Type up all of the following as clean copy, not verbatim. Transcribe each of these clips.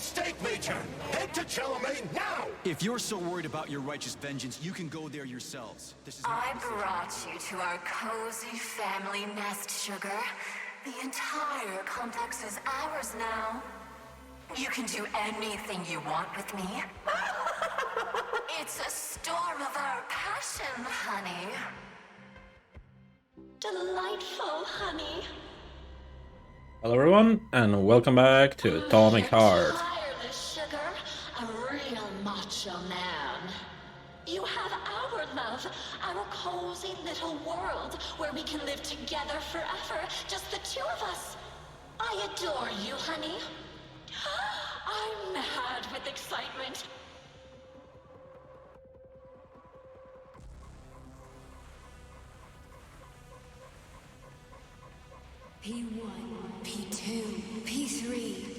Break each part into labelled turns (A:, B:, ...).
A: mistake, Major. Head to 𝐒𝐤𝐚𝐥𝐬 now.
B: If you're so worried about your righteous vengeance, you can go there yourselves. This is
C: I brought you to our cozy family nest, Sugar. The entire complex is ours now. You can do anything you want with me. It's a storm of our passion, honey. Delightful, honey.
D: Hello everyone, and welcome back to Atomic Heart.
C: Tireless, Sugar. A real macho man. You have our love, our cozy little world where we can live together forever, just the two of us. I adore you, honey. I'm mad with excitement.
E: P1, P2, P3.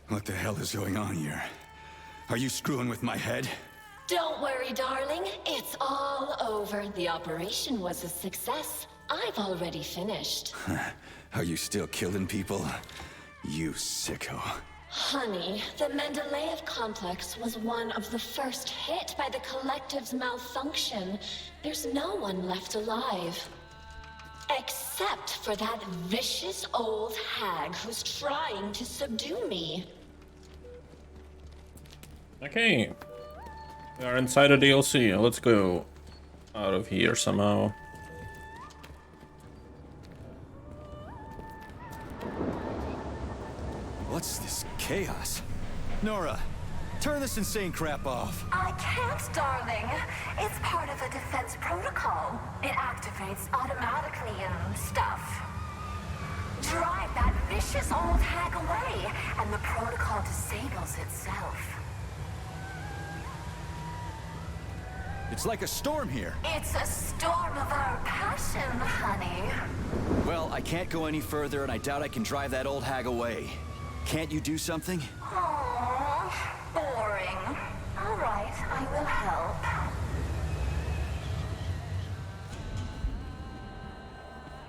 B: What the hell is going on here? Are you screwing with my head?
C: Don't worry, darling. It's all over. The operation was a success. I've already finished.
B: Are you still killing people? You sicko.
C: Honey, the Mendeleev complex was one of the first hit by the collective's malfunction. There's no one left alive. Except for that vicious old hag who's trying to subdue me.
D: Okay, we are inside a DLC. Let's go out of here somehow.
B: What's this chaos? Nora, turn this insane crap off.
C: I can't, darling. It's part of a defense protocol. It activates automatically and stuff. Drive that vicious old hag away, and the protocol disables itself.
B: It's like a storm here.
C: It's a storm of our passion, honey.
B: Well, I can't go any further, and I doubt I can drive that old hag away. Can't you do something?
C: Aww, boring. All right, I will help.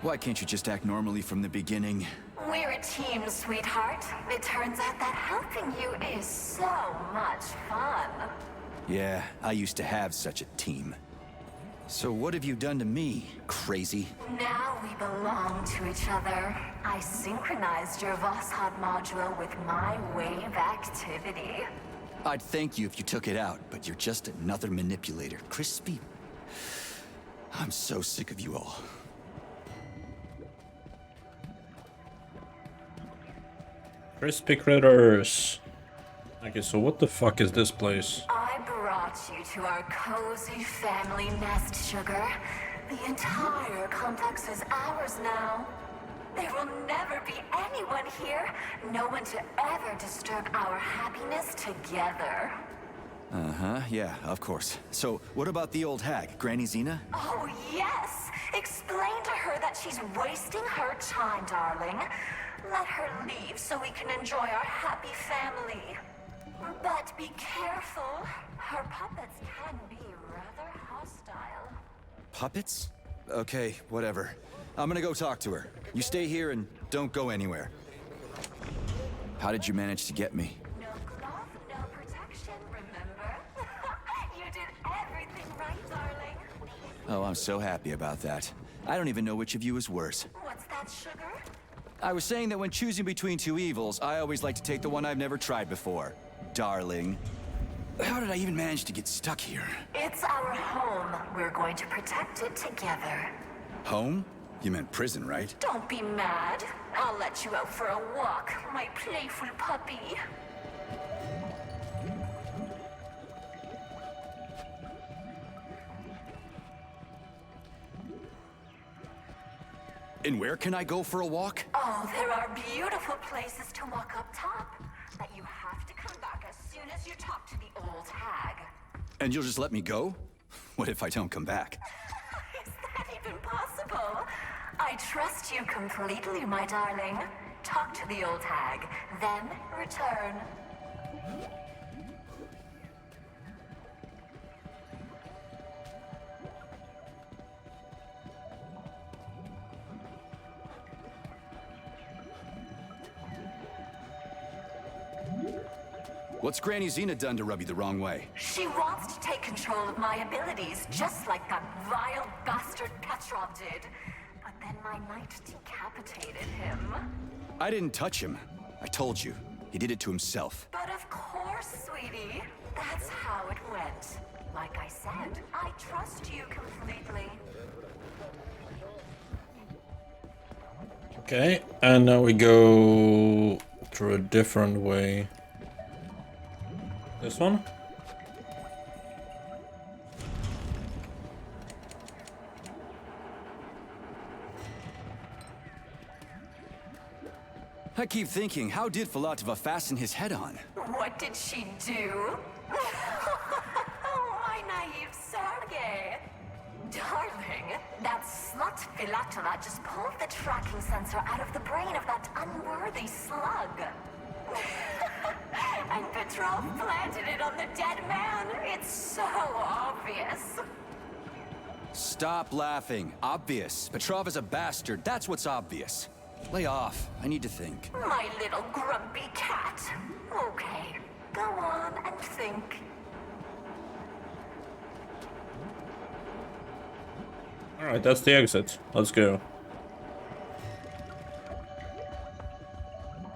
B: Why can't you just act normally from the beginning?
C: We're a team, sweetheart. It turns out that helping you is so much fun.
B: Yeah, I used to have such a team. So what have you done to me, crazy?
C: Now we belong to each other. I synchronized your Voskhod module with my wave activity.
B: I'd thank you if you took it out, but you're just another manipulator. Crispy. I'm so sick of you all.
D: Crispy critters. Okay, so what the fuck is this place?
C: I brought you to our cozy family nest, Sugar. The entire complex is ours now. There will never be anyone here, no one to ever disturb our happiness together.
B: Uh-huh, yeah, of course. So, what about the old hag, Granny Xena?
C: Oh, yes! Explain to her that she's wasting her time, darling. Let her leave so we can enjoy our happy family. But be careful. Her puppets can be rather hostile.
B: Puppets? Okay, whatever. I'm gonna go talk to her. You stay here and don't go anywhere. How did you manage to get me?
C: No glove, no protection, remember? You did everything right, darling.
B: Oh, I'm so happy about that. I don't even know which of you is worse.
C: What's that, Sugar?
B: I was saying that when choosing between two evils, I always like to take the one I've never tried before. Darling. How did I even manage to get stuck here?
C: It's our home. We're going to protect it together.
B: Home? You meant prison, right?
C: Don't be mad. I'll let you out for a walk, my playful puppy.
B: And where can I go for a walk?
C: Oh, there are beautiful places to walk up top. But you have to come back as soon as you talk to the old hag.
B: And you'll just let me go? What if I don't come back?
C: Is that even possible? I trust you completely, my darling. Talk to the old hag, then return.
B: What's Granny Xena done to rub you the wrong way?
C: She wants to take control of my abilities, just like that vile bastard Petrov did. But then my knight decapitated him.
B: I didn't touch him. I told you. He did it to himself.
C: But of course, sweetie. That's how it went. Like I said, I trust you completely.
D: Okay, and now we go through a different way. This one?
B: I keep thinking, how did Filatova fasten his head on?
C: What did she do? My naive Sergei. Darling, that slut Filatova just pulled the tracking sensor out of the brain of that unworthy slug. And Petrov planted it on the dead man. It's so obvious.
B: Stop laughing. Obvious. Petrov is a bastard. That's what's obvious. Lay off. I need to think.
C: My little grumpy cat. Okay, go on and think.
D: Alright, that's the exit. Let's go.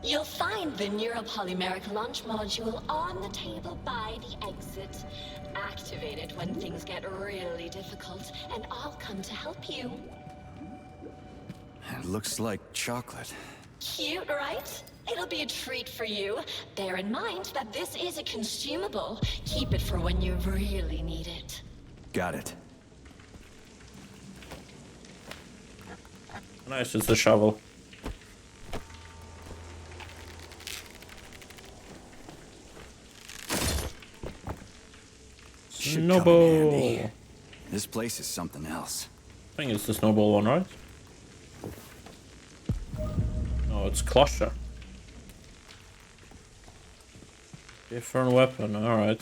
C: You'll find the neuropolymeric launch module on the table by the exit. Activate it when things get really difficult, and I'll come to help you.
B: It looks like chocolate.
C: Cute, right? It'll be a treat for you. Bear in mind that this is a consumable. Keep it for when you really need it.
B: Got it.
D: Nice, it's a shovel.
B: Should come in
D: Snowball.
B: handy. This place is something else.
D: I think it's the snowball one, right? Oh, it's cluster. Different weapon, alright.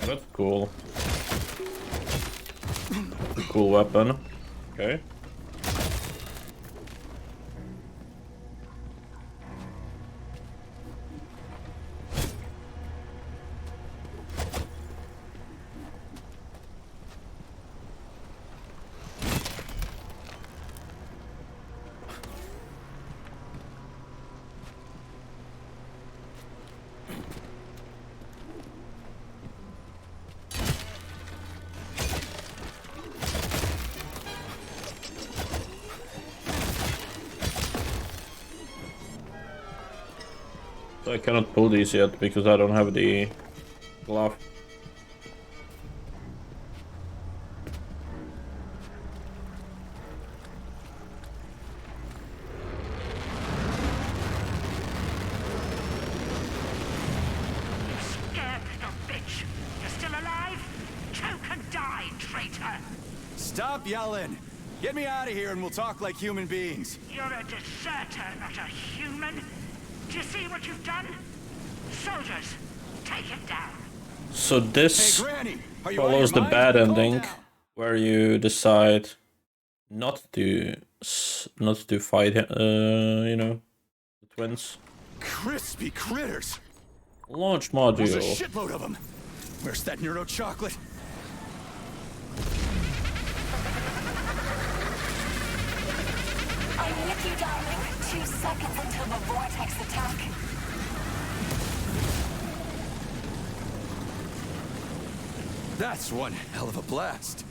D: That's cool. Cool weapon. Okay. So I cannot pull these yet because I don't have the glove.
A: Scared little bitch. You're still alive? Choke and die, traitor.
B: Stop yelling! Get me out of here and we'll talk like human beings.
A: You're a deserter, not a human. Do you see what you've done? Soldiers, take him down.
D: So this
B: Hey, Granny, are you on
D: follows
B: your
D: the
B: mind?
D: bad
B: Calm
D: ending,
B: down.
D: where you decide not to fight, you know, the twins.
B: Crispy critters.
D: Launch
B: There's a
D: module.
B: shitload of them. Where's that neuro chocolate?
C: I'm with you, darling. 2 seconds until the vortex attack.
B: That's one hell of a blast.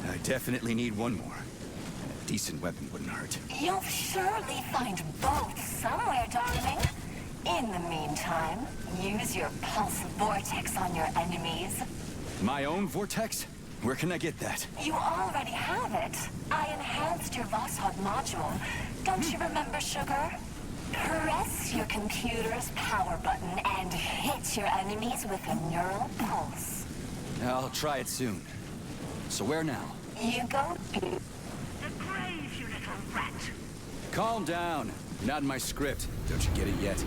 B: I definitely need one more. A decent weapon wouldn't hurt.
C: You'll surely find both somewhere, darling. In the meantime, use your pulse vortex on your enemies.
B: My own vortex? Where can I get that?
C: You already have it. I enhanced your Vosshod module. Don't you remember, Sugar? Press your computer's power button and hit your enemies with a neural pulse.
B: I'll try it soon. So where now?
C: You go.
A: The grave, you little rat.
B: Calm down. Not in my script. Don't you get it yet?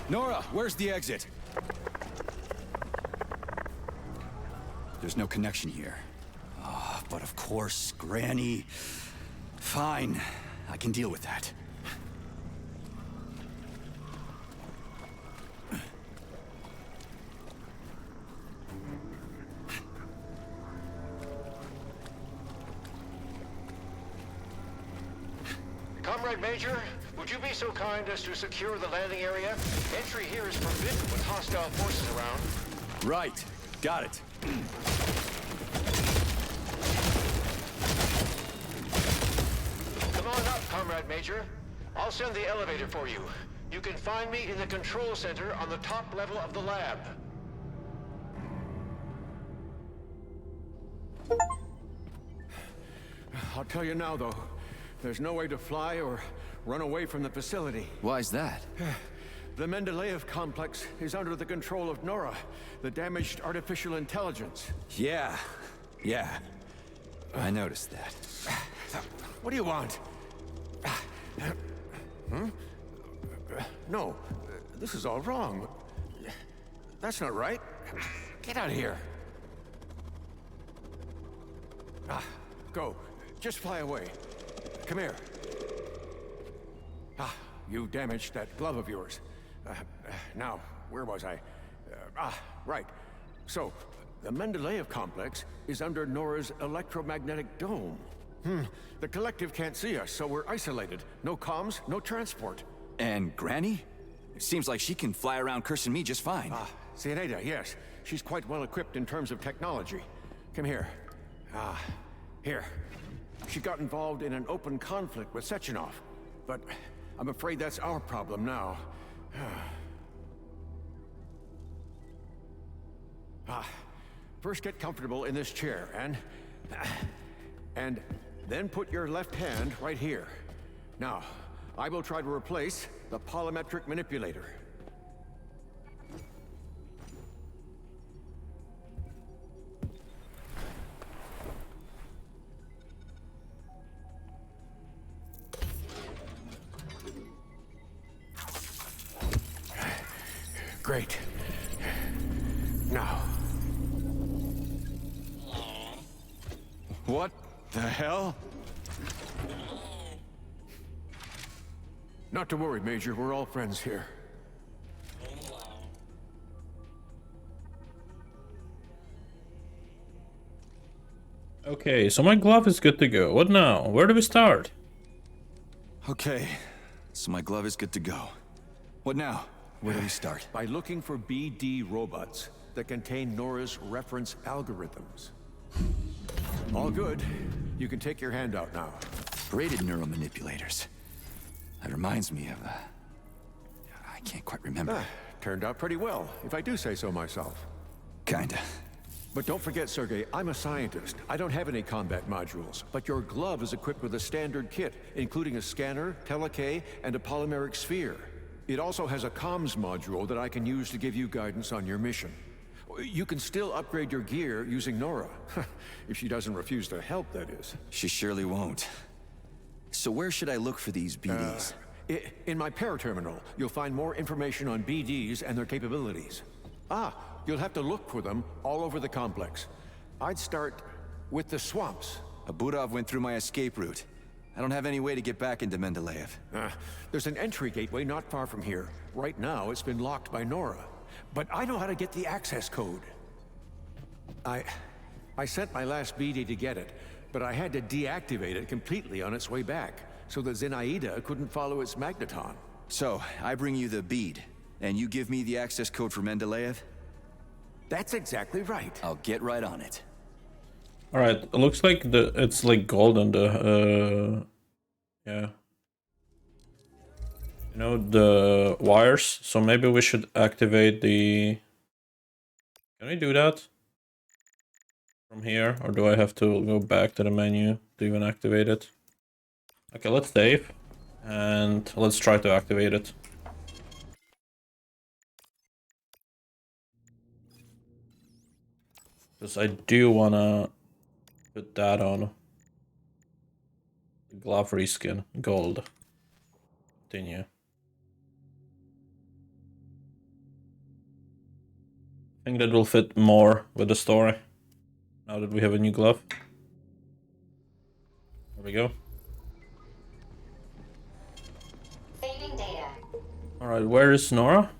B: Nora, where's the exit? There's no connection here. Ah, but of course, Granny. Fine, I can deal with that.
F: Comrade Major, would you be so kind as to secure the landing area? Entry here is forbidden with hostile forces around.
B: Right, got it.
F: Come on up, Comrade Major. I'll send the elevator for you. You can find me in the control center on the top level of the lab.
G: I'll tell you now, though. There's no way to fly or run away from the facility.
B: Why's that?
G: The Mendeleev complex is under the control of Nora, the damaged artificial intelligence.
B: Yeah. I noticed that.
G: What do you want? No, this is all wrong. That's not right. Get out of here. Go. Just fly away. Come here. You damaged that glove of yours. Now, where was I? Right. So, the Mendeleev complex is under Nora's electromagnetic dome. The collective can't see us, so we're isolated. No comms, no transport.
B: And Granny? It seems like she can fly around cursing me just fine.
G: 𝐒𝐸𝐸, yes. She's quite well equipped in terms of technology. Come here. Here. She got involved in an open conflict with Sechenov, but I'm afraid that's our problem now. First get comfortable in this chair, and then put your left hand right here. Now, I will try to replace the polymetric manipulator. Great. Now.
B: What the hell?
G: Not to worry, Major. We're all friends here.
D: Okay, so my glove is good to go. What now? Where do we start?
B: Okay, so my glove is good to go. What now? Where do we start?
G: By looking for BD robots that contain Nora's reference algorithms. All good. You can take your hand out now.
B: Braided neural manipulators. That reminds me of, I can't quite remember.
G: Turned out pretty well, if I do say so myself.
B: Kinda.
G: But don't forget, Sergey, I'm a scientist. I don't have any combat modules, but your glove is equipped with a standard kit, including a scanner, telekay, and a polymeric sphere. It also has a comms module that I can use to give you guidance on your mission. You can still upgrade your gear using Nora. If she doesn't refuse to help, that is.
B: She surely won't. So where should I look for these BDs?
G: In my paraterminal, you'll find more information on BDs and their capabilities. You'll have to look for them all over the complex. I'd start with the swamps.
B: Abudov went through my escape route. I don't have any way to get back into Mendeleev.
G: There's an entry gateway not far from here. Right now, it's been locked by Nora. But I know how to get the access code. I sent my last BD to get it, but I had to deactivate it completely on its way back, so that 𝐒𝐸𝐴𝐸 couldn't follow its magneton.
B: So, I bring you the bead, and you give me the access code for Mendeleev?
G: That's exactly right.
B: I'll get right on it.
D: All right, it looks like it's like gold on the yeah. You know, the wires. So maybe we should activate the. Can we do that from here, or do I have to go back to the menu to even activate it? Okay, let's save and let's try to activate it. Because I do wanna put that on. Glove reskin, gold. Continue. I think that will fit more with the story. Now that we have a new glove. There we go.
C: Saving data.
D: Alright, where is Nora?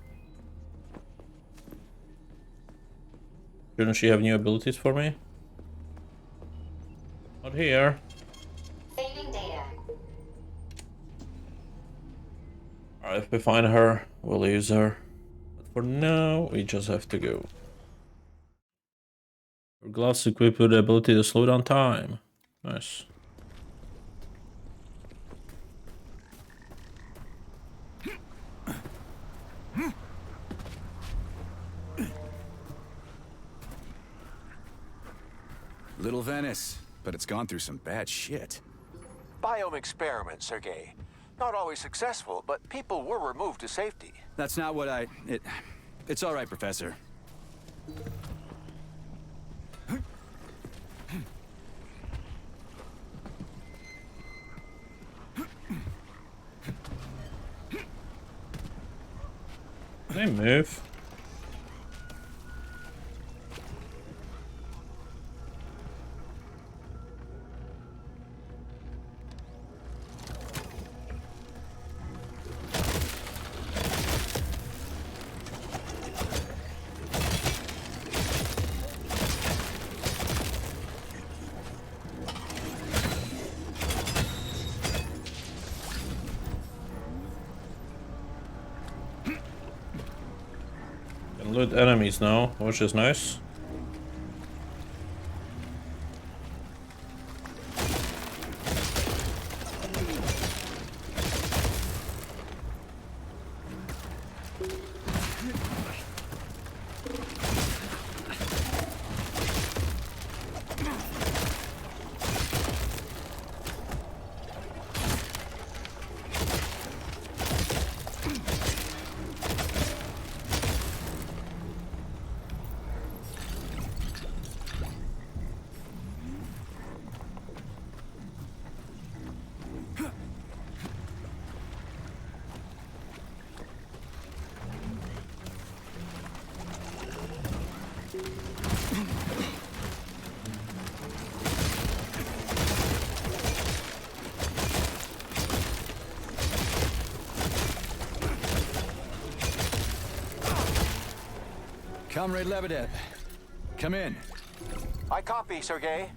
D: Shouldn't she have new abilities for me? Not here.
C: Saving data.
D: Alright, if we find her, we'll use her. But for now, we just have to go. Her gloves equipped with the ability to slow down time. Nice.
B: Little Venice, but it's gone through some bad shit.
G: Biome experiment, 𝐒𝐸𝐴𝐸. Not always successful, but people were removed to safety.
B: That's not what It's all right, Professor.
D: Can they move? Loot enemies now, which is nice.
B: Comrade Lebedev, come in.
G: I copy, 𝐒𝐸𝐴𝐸.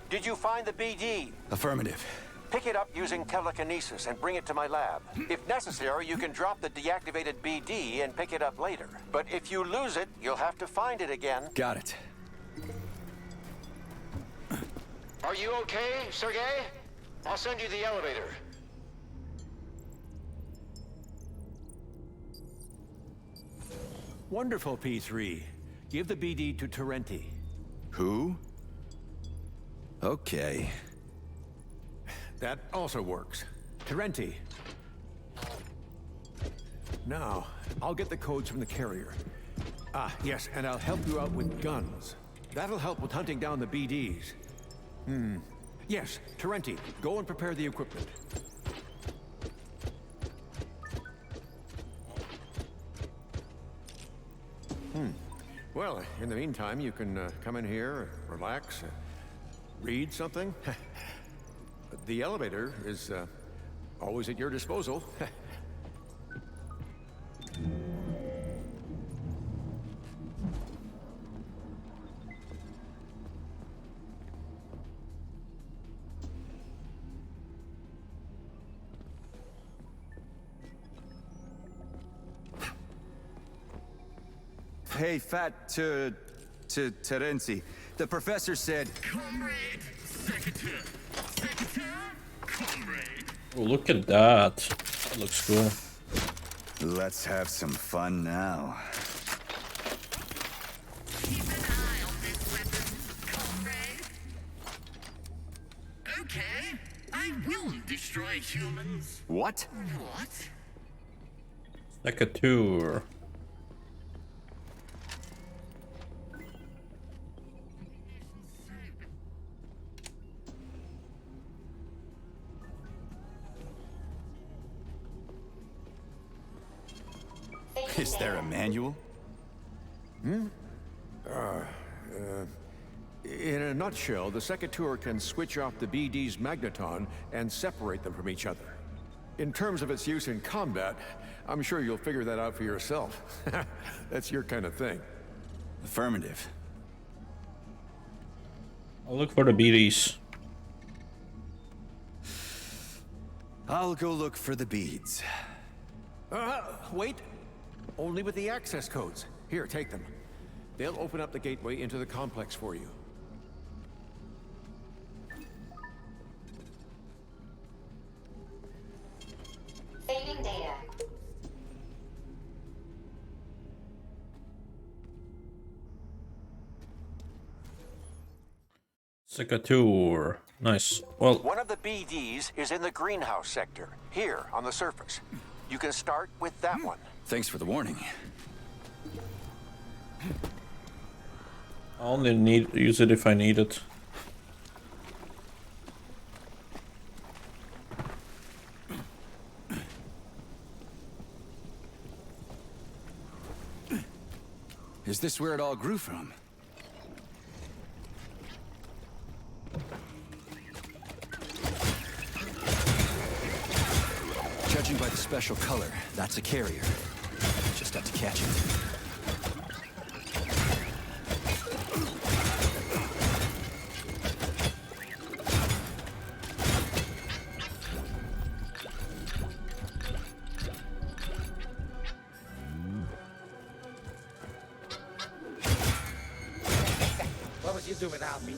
G: Did you find the BD?
B: Affirmative.
G: Pick it up using telekinesis and bring it to my lab. If necessary, you can drop the deactivated BD and pick it up later. But if you lose it, you'll have to find it again.
B: Got it.
F: Are you okay, 𝐒𝐸𝐴𝐸? I'll send you the elevator.
G: Wonderful, P3. Give the BD to Terenti.
B: Who? Okay.
G: That also works. Terenti. Now, I'll get the codes from the carrier. Ah, yes, and I'll help you out with guns. That'll help with hunting down the BDs. Yes, Terenti, go and prepare the equipment. Well, in the meantime, you can come in here, relax, read something. The elevator is always at your disposal.
B: Hey, Terenti. The professor said...
A: Comrade, Secretary. Secretary, comrade.
D: Oh, look at that. That looks cool.
B: Let's have some fun now.
A: Keep an eye on this weapon, comrade. Okay, I will destroy humans.
B: What?
A: What?
D: Like a tour.
B: Is there a manual?
G: In a nutshell, the Secretary can switch off the BD's magneton and separate them from each other. In terms of its use in combat, I'm sure you'll figure that out for yourself. That's your kind of thing.
B: Affirmative.
D: I'll look for the BDs.
B: I'll go look for the beads.
G: Wait. Only with the access codes. Here, take them. They'll open up the gateway into the complex for you.
C: Saving data.
D: Secretary. Nice. Well,
F: One of the BDs is in the greenhouse sector, here on the surface. You can start with that one.
B: Thanks for the warning.
D: I only use it if I need it.
B: Is this where it all grew from? Judging by the special color, that's a carrier. Just have to catch it.
H: What was you doing without me?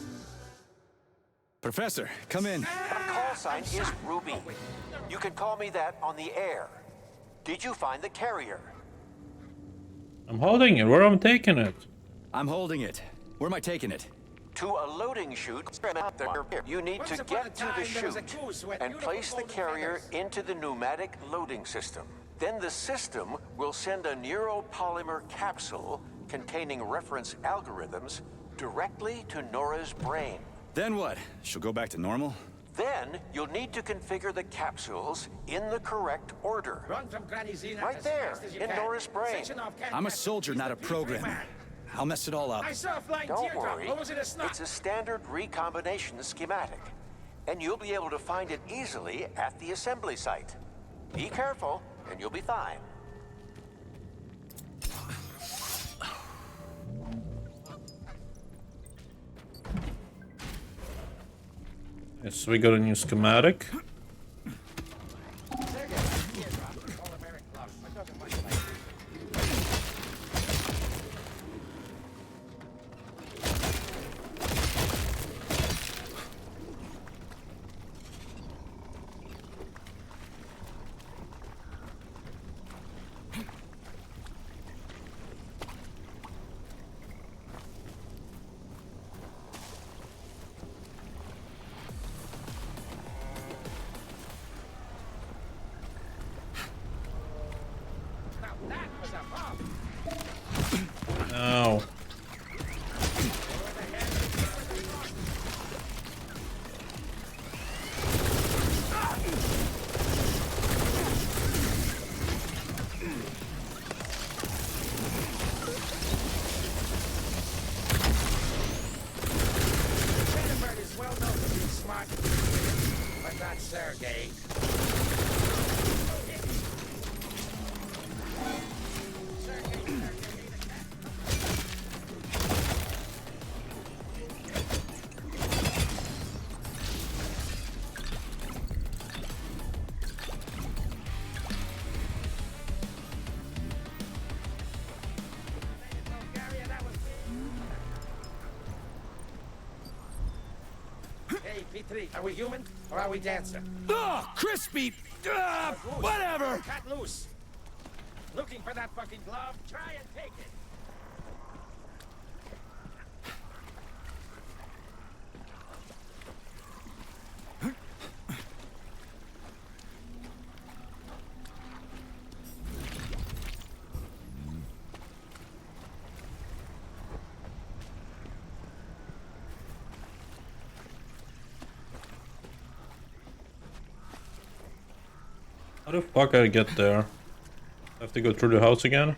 B: Professor, come in.
F: My call sign is Ruby. You can call me that on the air. Did you find the carrier?
D: I'm holding it. Where am I taking it?
B: I'm holding it. Where am I taking it?
F: To a loading chute out there. You need to get to the chute and place the carrier into the pneumatic loading system. Then the system will send a neuropolymer capsule containing reference algorithms directly to Nora's brain.
B: Then what? She'll go back to normal?
F: Then you'll need to configure the capsules in the correct order.
H: Run from Granny Xena
F: Right
H: as
F: there,
H: fast as you
F: in
H: can.
F: Nora's brain.
H: Section off Cat
B: I'm a
H: Cat.
B: soldier,
H: He's
B: not a
H: the P3
B: programmer.
H: man.
B: I'll mess it all up.
H: I saw a flying
F: Don't
H: teardrop.
F: worry,
H: What was it, a snot?
F: it's a standard recombination schematic, and you'll be able to find it easily at the assembly site. Be careful, and you'll be fine.
D: Yes, we got a new schematic.
H: P3, are we human or are we dancer?
G: Ugh, crispy! Whatever!
H: Cut loose. Looking for that fucking glove? Try and take it.
D: How the fuck I get there? I have to go through the house again?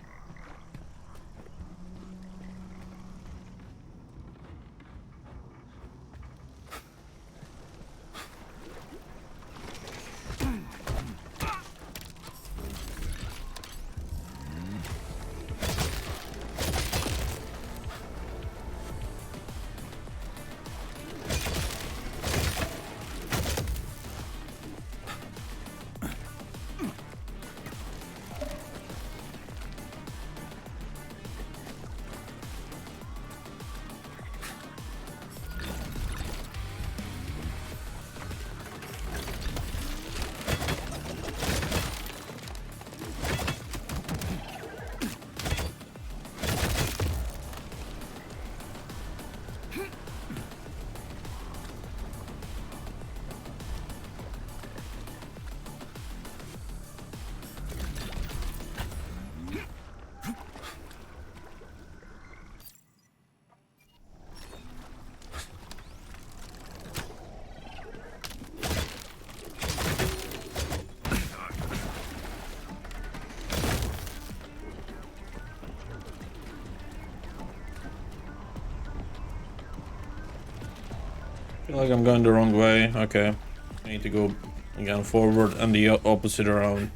D: I feel like I'm going the wrong way. Okay. I need to go again forward and the opposite around.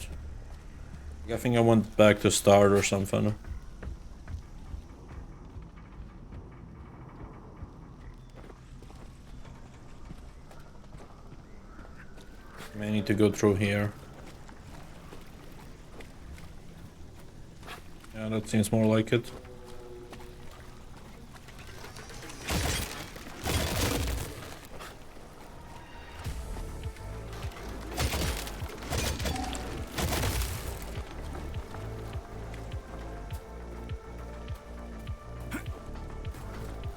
D: I think I went back to start or something. I may need to go through here. Yeah, that seems more like it.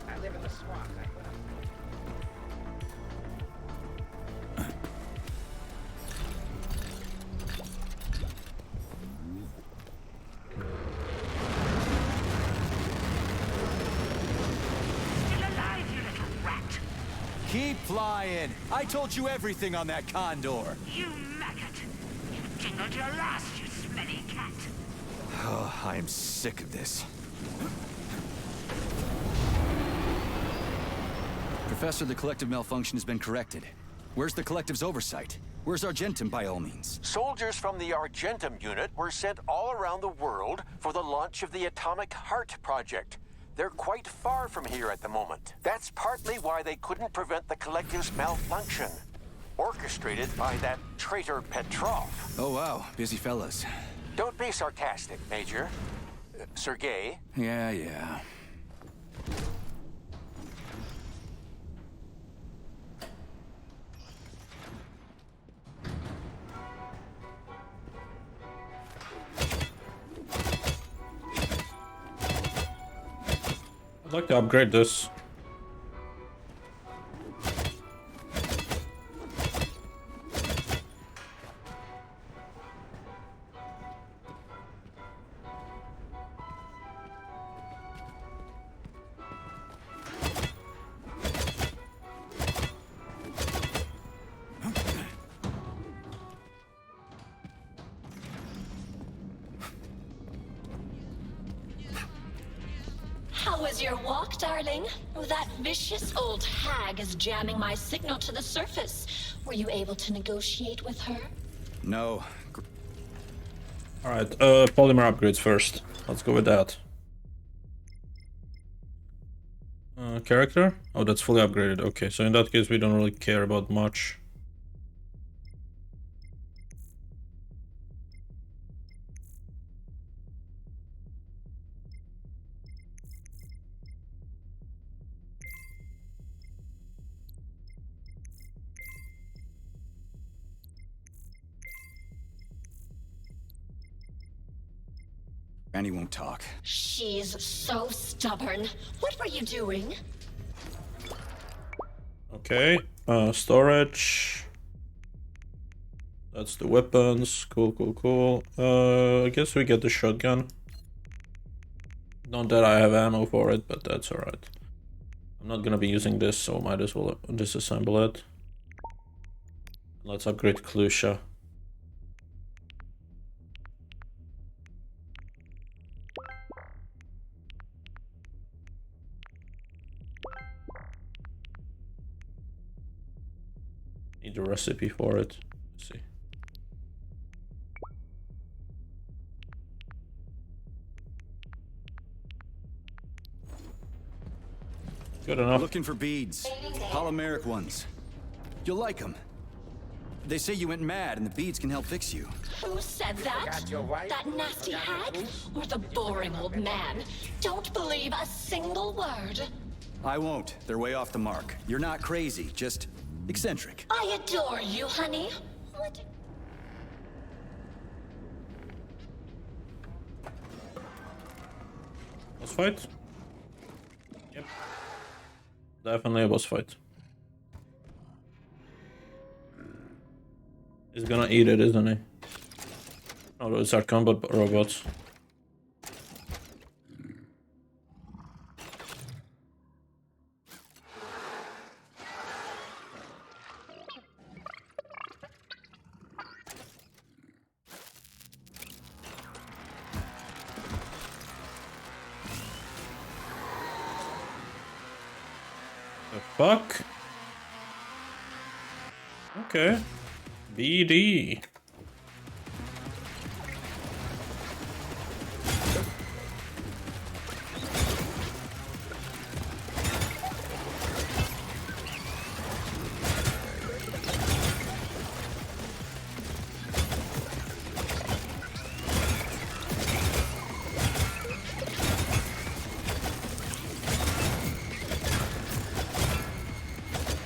H: I live in the swamp.
A: Still alive, you little rat.
B: Keep flying. I told you everything on that condor.
A: You maggot. You jingled your last, you smelly cat.
B: Oh, I am sick of this. Professor, the collective malfunction has been corrected. Where's the collective's oversight? Where's Argentum, by all means?
F: Soldiers from the Argentum unit were sent all around the world for the launch of the Atomic Heart Project. They're quite far from here at the moment. That's partly why they couldn't prevent the collective's malfunction. Orchestrated by that traitor Petrov.
B: Oh, wow. Busy fellas.
F: Don't be sarcastic, Major. Sergei?
B: Yeah.
D: I'd like to upgrade this.
C: How was your walk, darling? That vicious old hag is jamming my signal to the surface. Were you able to negotiate with her?
B: No.
D: Alright, polymer upgrades first. Let's go with that. Character? Oh, that's fully upgraded. Okay, so in that case we don't really care about much.
B: And he won't talk.
C: She's so stubborn. What were you doing?
D: Okay, storage. That's the weapons. Cool, cool, cool. I guess we get the shotgun. Not that I have ammo for it, but that's alright. I'm not gonna be using this, so might as well disassemble it. Let's upgrade 𝐒𝐸𝐞𝐜𝐬. Need a recipe for it. Let's see. Good enough.
B: Looking for beads. Polymeric ones. You'll like them. They say you went mad and the beads can help fix you.
C: Who said that?
H: Got your wife?
C: That nasty hag? Or the boring old man? Don't believe a single word.
B: I won't. They're way off the mark. You're not crazy, just eccentric.
C: I adore you, honey. What?
D: Boss fight? Yep. Definitely a boss fight. He's gonna eat it, isn't he? Oh, those are combat robots. The fuck? Okay. BD.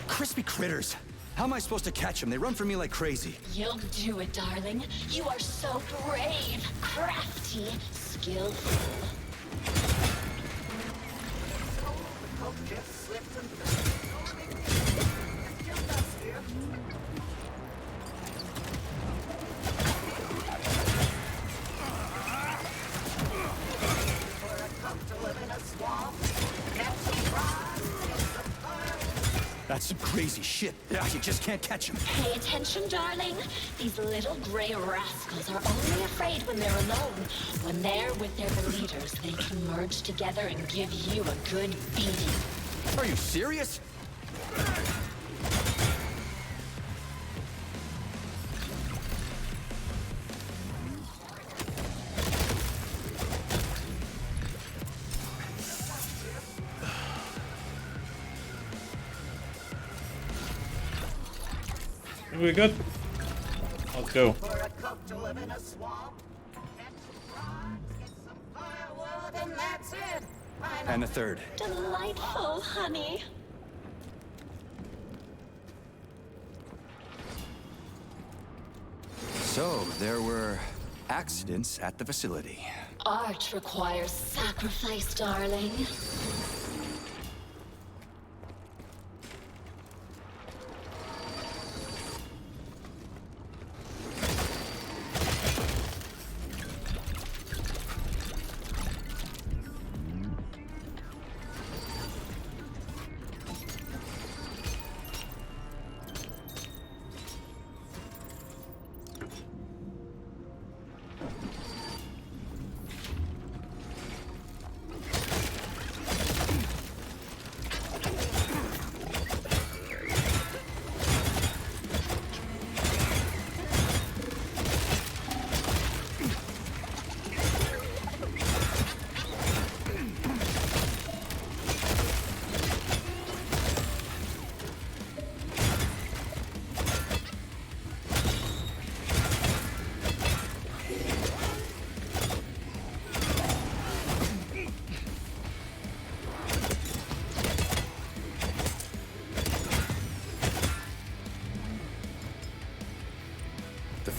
B: Crispy critters. How am I supposed to catch them? They run from me like crazy.
C: You'll do it, darling. You are so brave, crafty, skillful.
B: That's some crazy shit. Yeah, you just can't catch them.
C: Pay attention, darling. These little gray rascals are only afraid when they're alone. When they're with their leaders, they can merge together and give you a good beating.
B: Are you serious?
D: We good? Let's go.
B: And the third.
C: Delightful, honey.
B: So, there were accidents at the facility.
C: Art requires sacrifice, darling.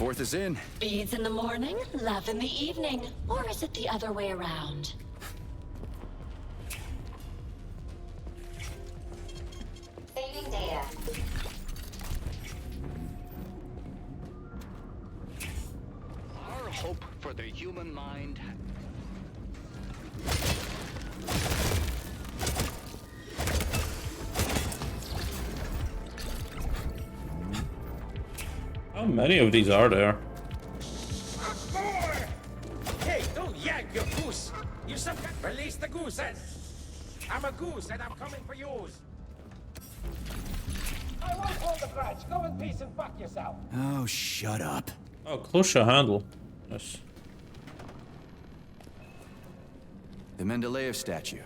B: 4th is in.
C: Beads in the morning, love in the evening. Or is it the other way around? Saving data.
I: Our hope for the human mind.
D: How many of these are there?
H: More! Hey, don't yank your goose! You some release the gooses! I'm a goose and I'm coming for yours! I won't hold the grudge. Go in peace and fuck yourself.
B: Oh, shut up.
D: Oh, 𝐒𝐲𝐬𝐚 handle. Yes.
B: The Mendeleev statue.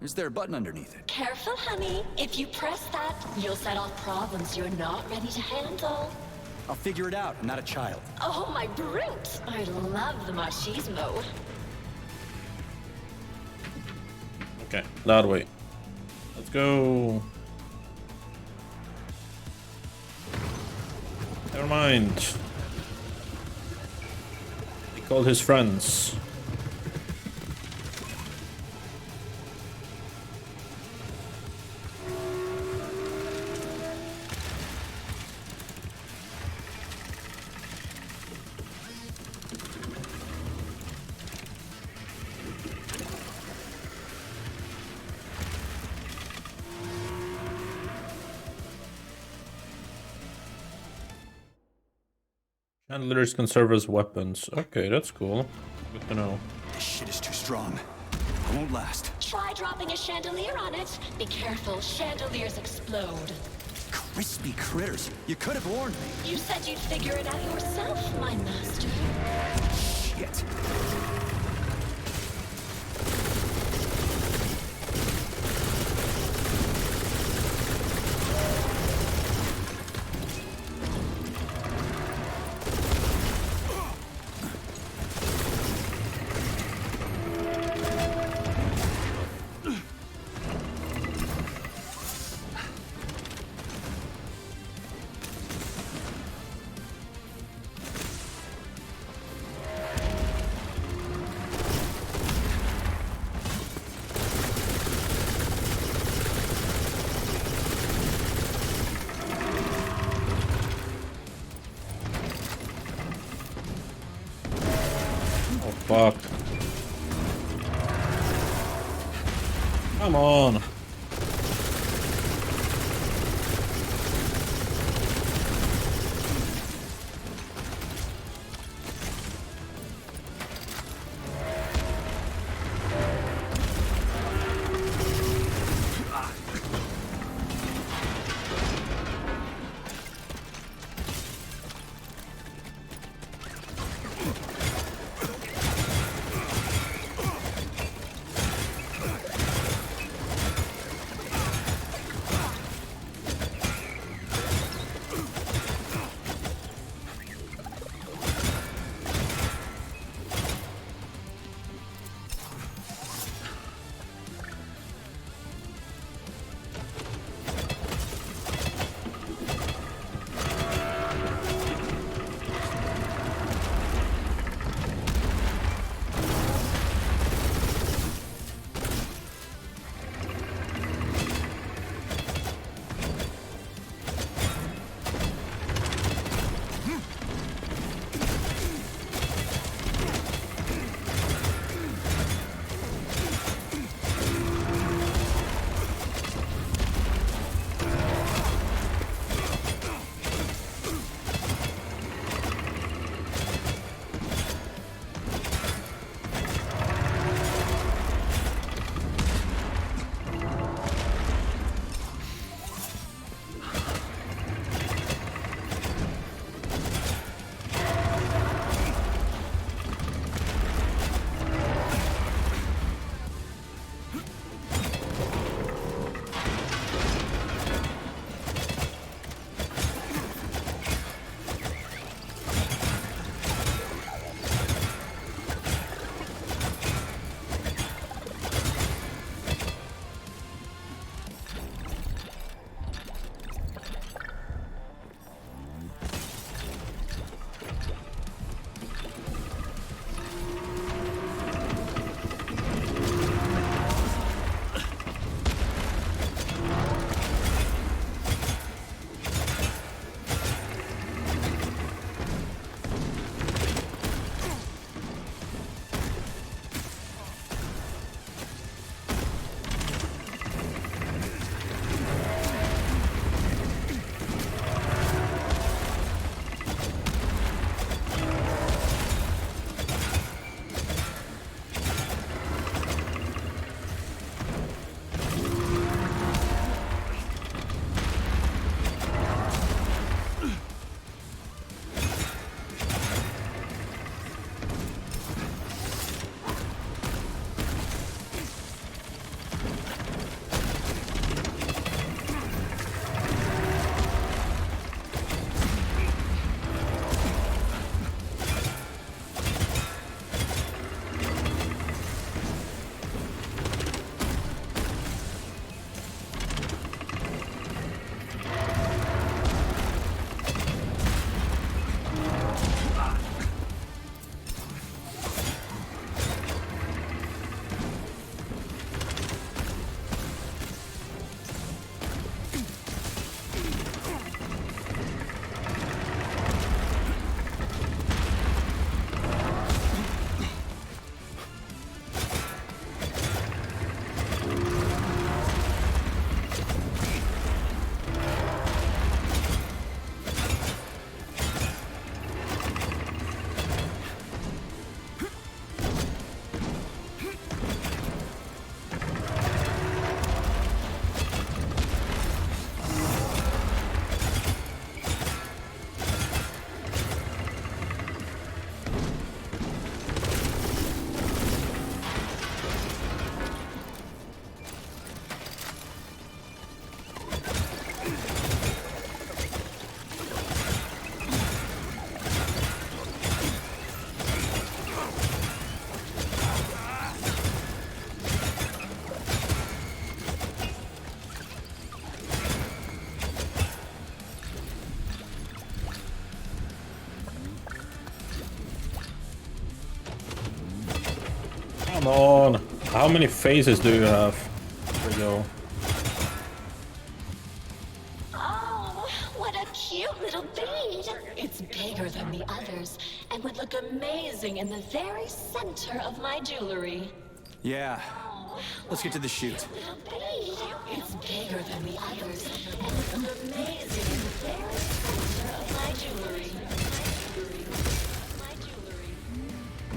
B: Is there a button underneath it?
C: Careful, honey. If you press that, you'll set off problems you're not ready to handle.
B: I'll figure it out. I'm not a child.
C: Oh, my brute! I love the machismo.
D: Okay, that way. Let's go. Never mind. He called his friends. Chandeliers can serve as weapons. Okay, that's cool. Good to know.
B: This shit is too strong. I won't last.
C: Try dropping a chandelier on it. Be careful, chandeliers explode.
B: Crispy critters. You could have warned me.
C: You said you'd figure it out yourself, my master.
B: Shit.
D: Fuck. Come on. on. How many phases do you have? There we go.
C: Oh, what a cute little bead. It's bigger than the others and would look amazing in the very center of my jewelry.
B: Yeah. Let's get to the shoot.
C: Little bead. It's bigger than the others and would look amazing in the very center of my jewelry.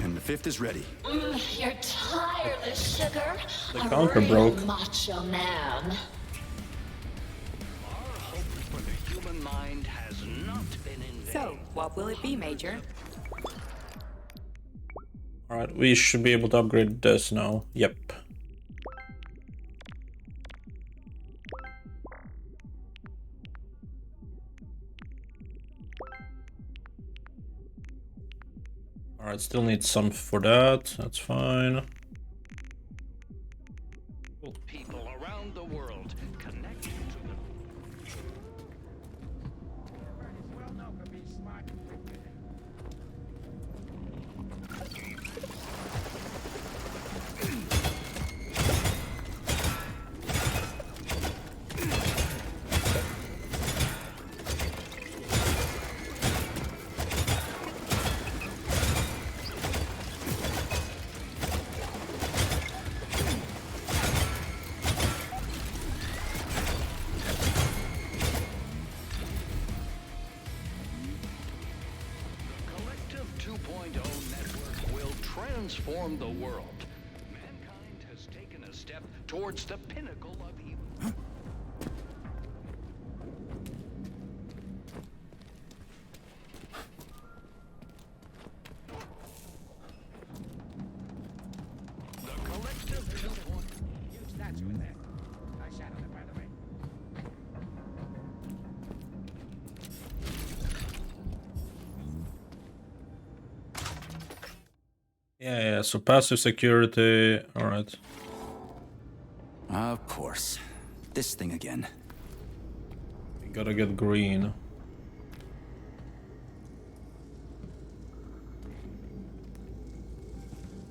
B: And the 5th is ready.
C: You're tireless, sugar.
D: The
C: A
D: counter
C: real
D: broke.
C: macho man.
I: Our hope for the human mind has not been in vain.
E: So, what will it be, Major?
D: Alright, we should be able to upgrade this now. Yep. Alright, still need some for that. That's fine.
I: People around the world connect to the
H: Well known for being smart and quick.
I: collective 2.0 network will transform the world. Mankind has taken a step towards the pinnacle of evil. The collective 2.0
H: Huge statue in there. I shadowed it, by the way.
D: Yeah, so passive security. Alright.
B: Of course. This thing again.
D: We gotta get green.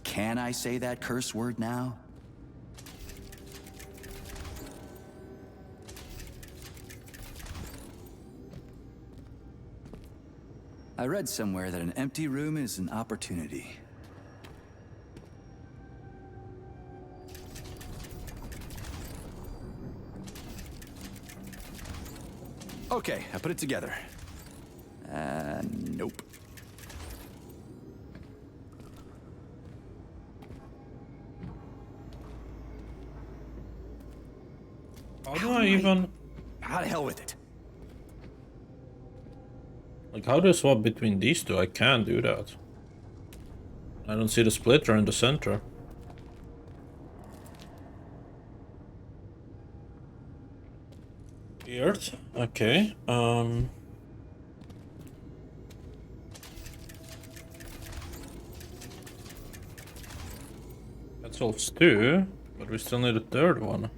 B: Can I say that curse word now? I read somewhere that an empty room is an opportunity. Okay, I put it together. Nope.
D: How do I even...
B: How the hell with it?
D: Like, how do I swap between these two? I can't do that. I don't see the splitter in the center. Weird. Okay. That solves two, but we still need a third one.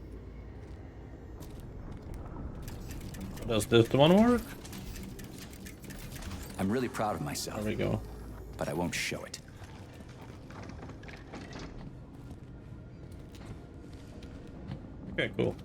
D: Does this one work?
B: I'm really proud of myself.
D: There we go.
B: But I won't show it.
D: Okay, cool.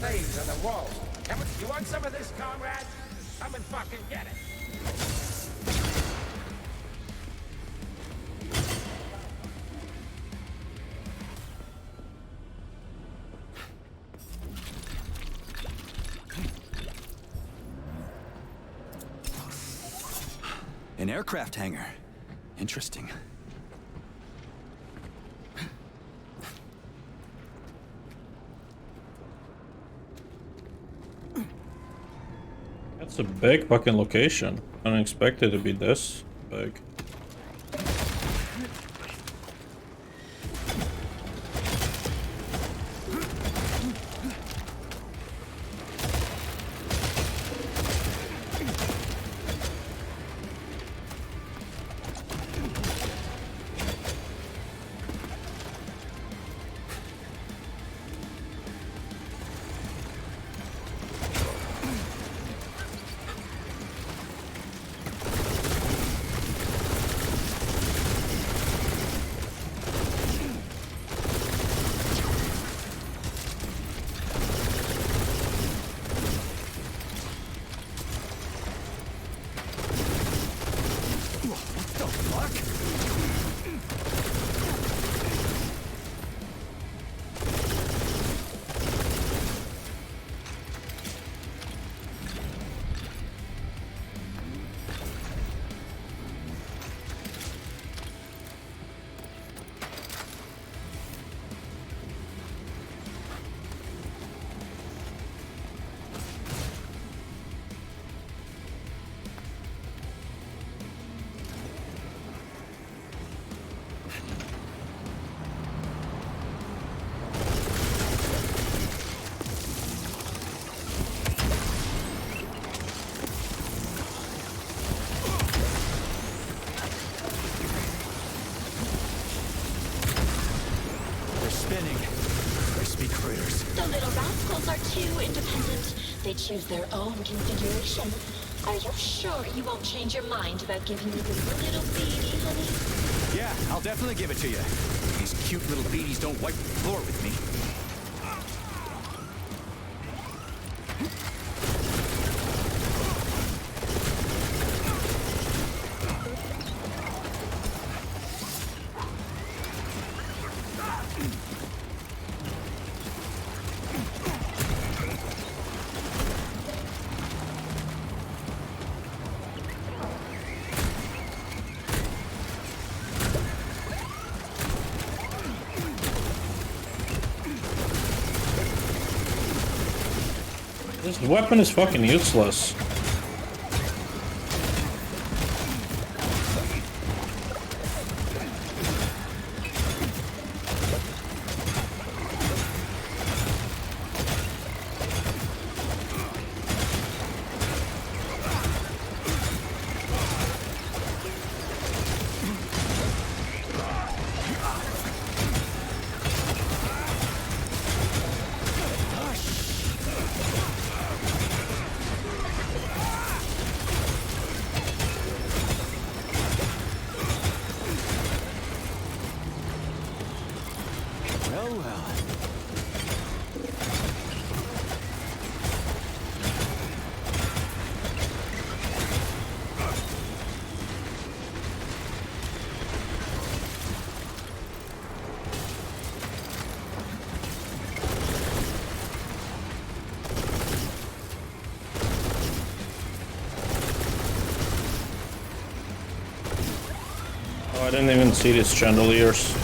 H: stains on the wall. You want some of this, comrade? Come and fucking get it.
B: An aircraft hangar. Interesting.
D: That's a big fucking location. I didn't expect it to be this big.
C: The little rascals are too independent. They choose their own configuration. Are you sure you won't change your mind about giving me this little beady, honey?
B: Yeah, I'll definitely give it to you. These cute little beaties don't wipe the floor with me.
D: This weapon is fucking useless. I didn't even see these chandeliers.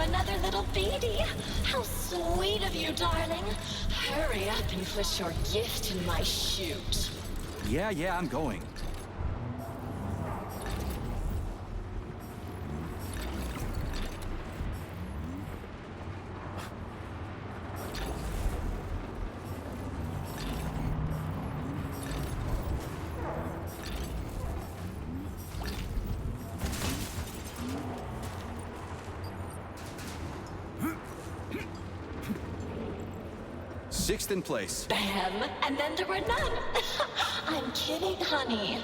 C: Another little beady. How sweet of you, darling. Hurry up and put your gift in my chute.
B: Yeah, I'm going. 6th in place.
C: Bam! And then there were none. I'm kidding, honey.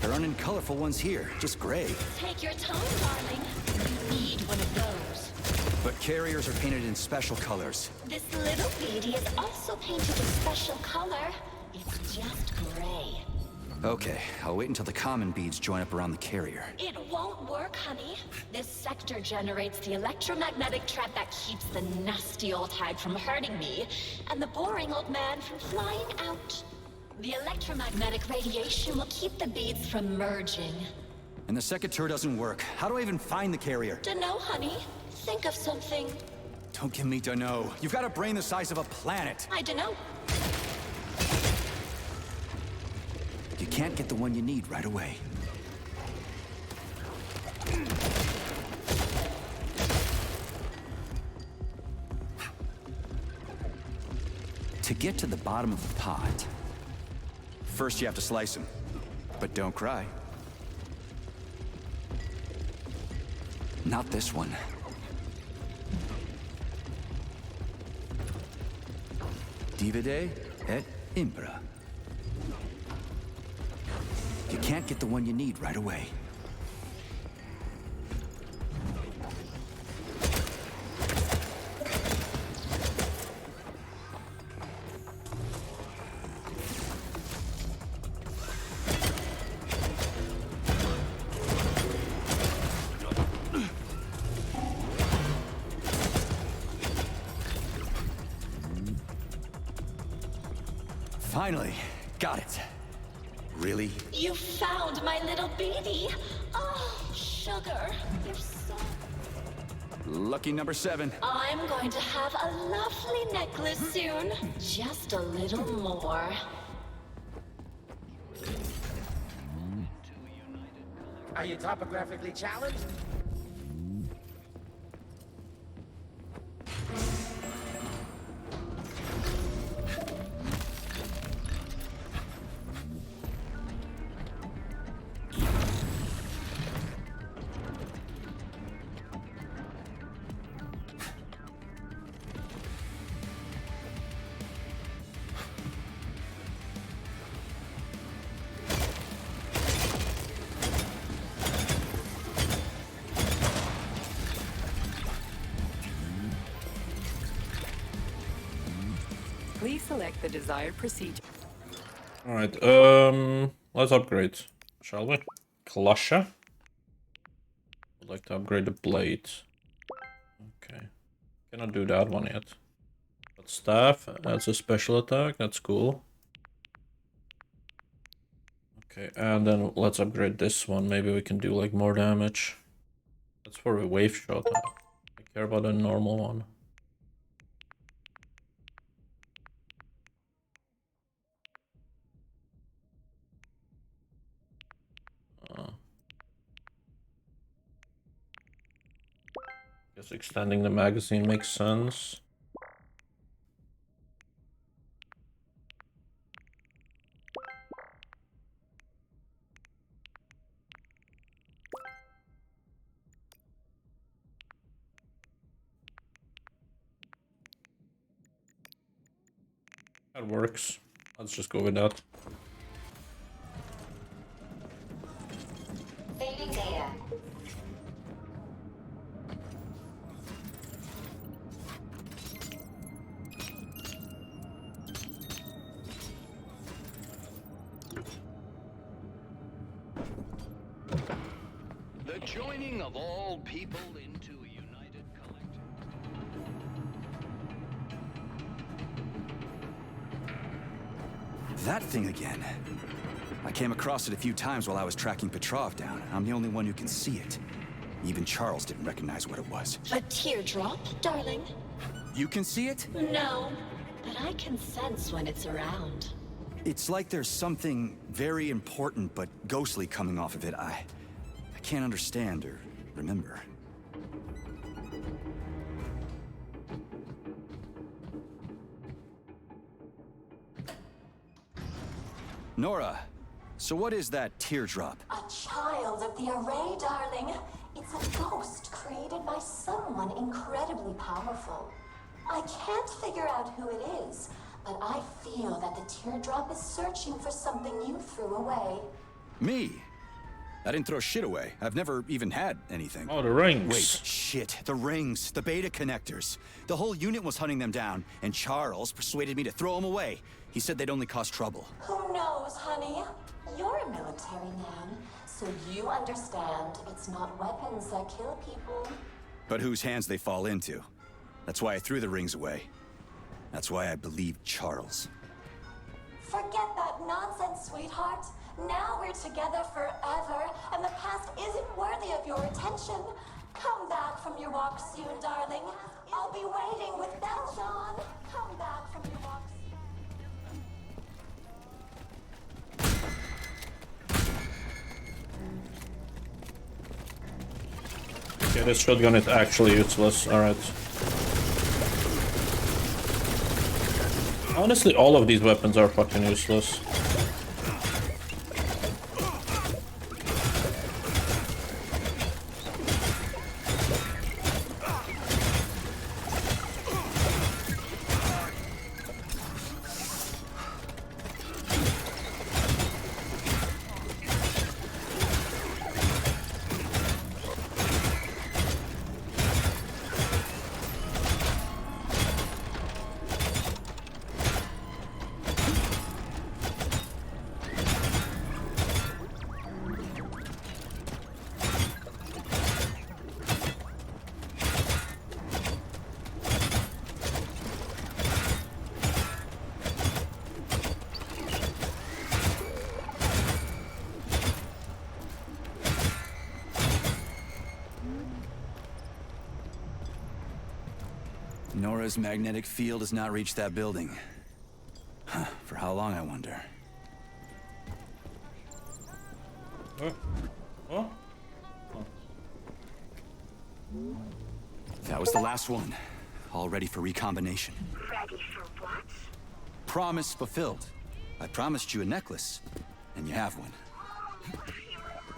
B: There aren't any colorful ones here, just gray.
C: Take your time, darling. You need one of those.
B: But carriers are painted in special colors.
C: This little beauty is also painted a special color. It's just gray.
B: Okay, I'll wait until the common beads join up around the carrier.
C: It won't work, honey. This sector generates the electromagnetic trap that keeps the nasty old hag from hurting me, and the boring old man from flying out. The electromagnetic radiation will keep the beads from merging.
B: And the second doesn't work. How do I even find the carrier?
C: Dunno, honey. Think of something.
B: Don't give me dunno. You've got a brain the size of a planet.
C: I dunno.
B: You can't get the one you need right away. To get to the bottom of the pot, first you have to slice them. But don't cry. Not this one. Divide et impera. You can't get the one you need right away. Finally, got it. Really?
C: You found my little beadie. Oh, sugar, you're so...
B: Lucky number 7.
C: I'm going to have a lovely necklace soon. Just a little more.
H: Are you topographically challenged?
J: Please select the desired procedure.
D: Alright, let's upgrade, shall we? Clusher. Would like to upgrade the blade. Okay. Cannot do that one yet. But staff adds a special attack, that's cool. Okay, and then let's upgrade this one. Maybe we can do like more damage. That's for a wave shot. I care about a normal one. Guess extending the magazine makes sense. That works. Let's just go with that.
C: Saving data.
I: The joining of all people into a united collective.
B: That thing again. I came across it a few times while I was tracking Petrov down. I'm the only one who can see it. Even Charles didn't recognize what it was.
C: A teardrop, darling?
B: You can see it?
C: No, but I can sense when it's around.
B: It's like there's something very important but ghostly coming off of it. I can't understand or remember. Nora, so what is that teardrop?
C: A child of the array, darling. It's a ghost created by someone incredibly powerful. I can't figure out who it is, but I feel that the teardrop is searching for something you threw away.
B: Me? I didn't throw shit away. I've never even had anything.
D: Oh, the rings.
B: Wait, shit. The rings. The beta connectors. The whole unit was hunting them down, and Charles persuaded me to throw them away. He said they'd only cause trouble.
C: Who knows, honey? You're a military man, so you understand it's not weapons that kill people.
B: But whose hands they fall into. That's why I threw the rings away. That's why I believed Charles.
C: Forget that nonsense, sweetheart. Now we're together forever, and the past isn't worthy of your attention. Come back from your walk soon, darling. I'll be waiting with bells on. Come back from your walk soon.
D: Okay, this shotgun is actually useless. Alright. Honestly, all of these weapons are fucking useless.
B: Nora's magnetic field has not reached that building. Huh, for how long, I wonder?
D: Oh.
B: That was the last one. All ready for recombination.
A: Ready for what?
B: Promise fulfilled. I promised you a necklace, and you have one.
A: You're a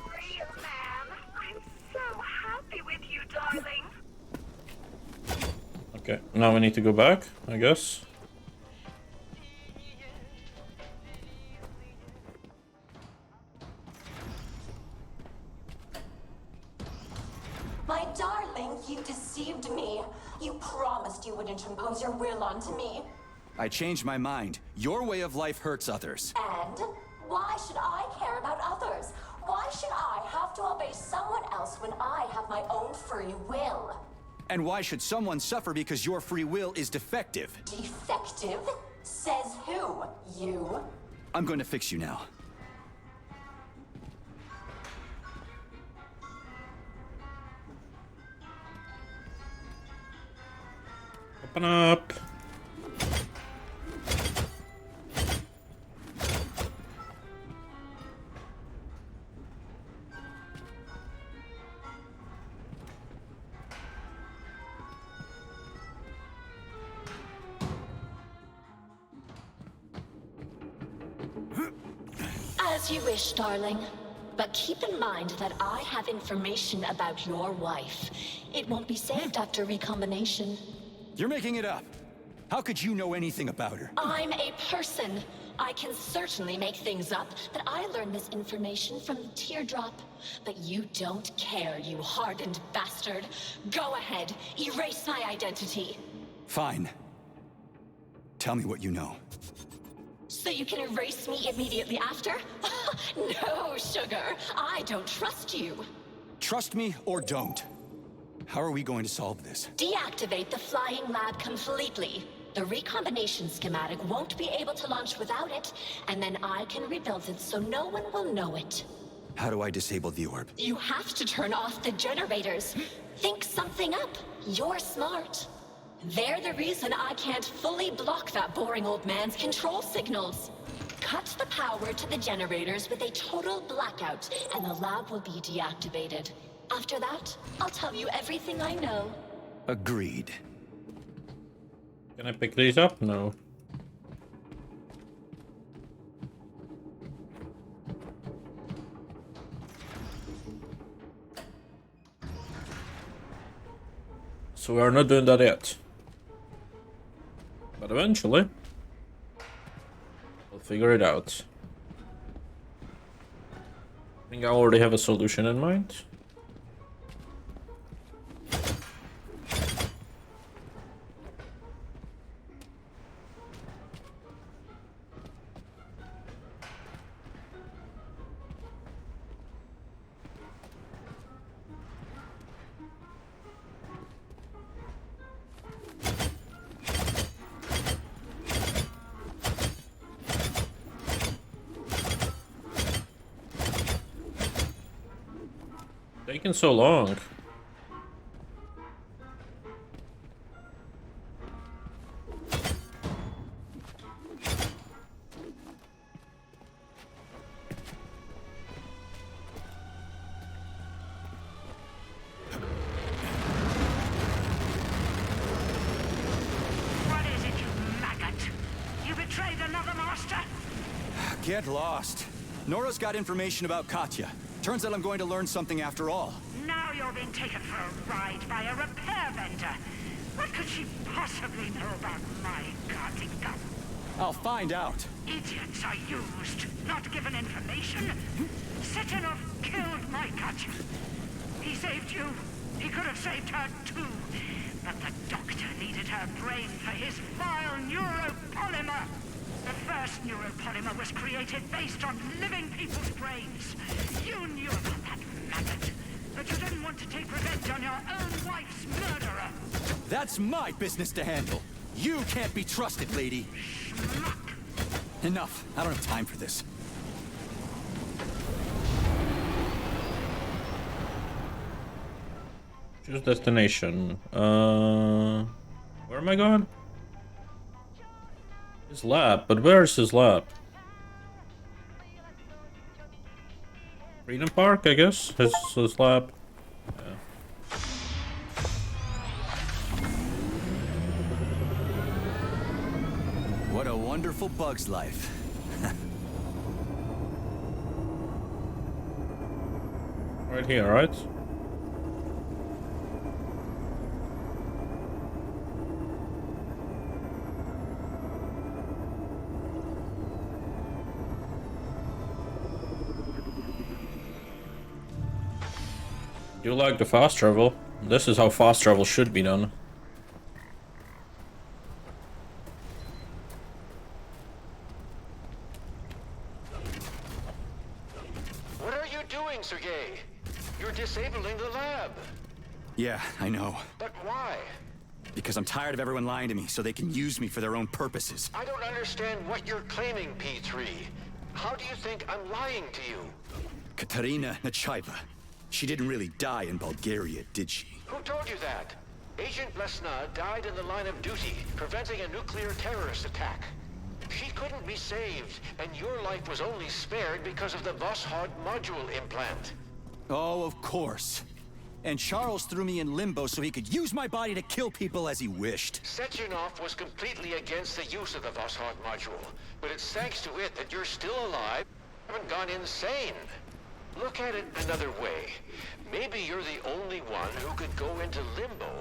A: real man. I'm so happy with you, darling.
D: Okay, now we need to go back, I guess.
C: My darling, you deceived me. You promised you wouldn't impose your will onto me.
B: I changed my mind. Your way of life hurts others.
C: And why should I care about others? Why should I have to obey someone else when I have my own free will?
B: And why should someone suffer because your free will is defective?
C: Defective? Says who? You?
B: I'm going to fix you now.
D: Open up.
C: As you wish, darling. But keep in mind that I have information about your wife. It won't be saved after recombination.
B: You're making it up. How could you know anything about her?
C: I'm a person. I can certainly make things up, but I learned this information from the teardrop. But you don't care, you hardened bastard. Go ahead, erase my identity.
B: Fine. Tell me what you know.
C: So you can erase me immediately after? No, sugar. I don't trust you.
B: Trust me or don't. How are we going to solve this?
C: Deactivate the flying lab completely. The recombination schematic won't be able to launch without it, and then I can rebuild it so no one will know it.
B: How do I disable the orb?
C: You have to turn off the generators. Think something up. You're smart. They're the reason I can't fully block that boring old man's control signals. Cut the power to the generators with a total blackout, and the lab will be deactivated. After that, I'll tell you everything I know.
B: Agreed.
D: Can I pick these up? No. So we are not doing that yet. But eventually, we'll figure it out. I think I already have a solution in mind. Taking so long.
A: What is it, you maggot? You betrayed another master?
B: Get lost. Nora's got information about Katya. Turns out I'm going to learn something after all.
A: Now you're being taken for a ride by a repair vendor. What could she possibly know about my guarding gun?
B: I'll find out.
A: Idiots are used, not given information. Setenov killed my Katya. He saved you. He could have saved her too. But the doctor needed her brain for his vile neuropolymer. The first neuropolymer was created based on living people's brains. You knew about that maggot, but you didn't want to take revenge on your own wife's murderer.
B: That's my business to handle. You can't be trusted, lady.
A: Schmuck.
B: Enough. I don't have time for this.
D: Choose destination. Where am I going? His lab, but where is his lab? Freedom Park, I guess. His lab. Yeah.
B: What a wonderful bug's life.
D: Right here, right? You like the fast travel? This is how fast travel should be done.
F: What are you doing, 𝐒𝐸𝐞𝐜𝐬? You're disabling the lab.
B: Yeah, I know.
F: But why?
B: Because I'm tired of everyone lying to me so they can use me for their own purposes.
F: I don't understand what you're claiming, P3. How do you think I'm lying to you?
B: Katarina Nechaeva. She didn't really die in Bulgaria, did she?
F: Who told you that? Agent Blesna died in the line of duty, preventing a nuclear terrorist attack. She couldn't be saved, and your life was only spared because of the Voskhod module implant.
B: Oh, of course. And Charles threw me in limbo so he could use my body to kill people as he wished.
F: Sechenov was completely against the use of the Voskhod module, but it's thanks to it that you're still alive, haven't gone insane. Look at it another way. Maybe you're the only one who could go into limbo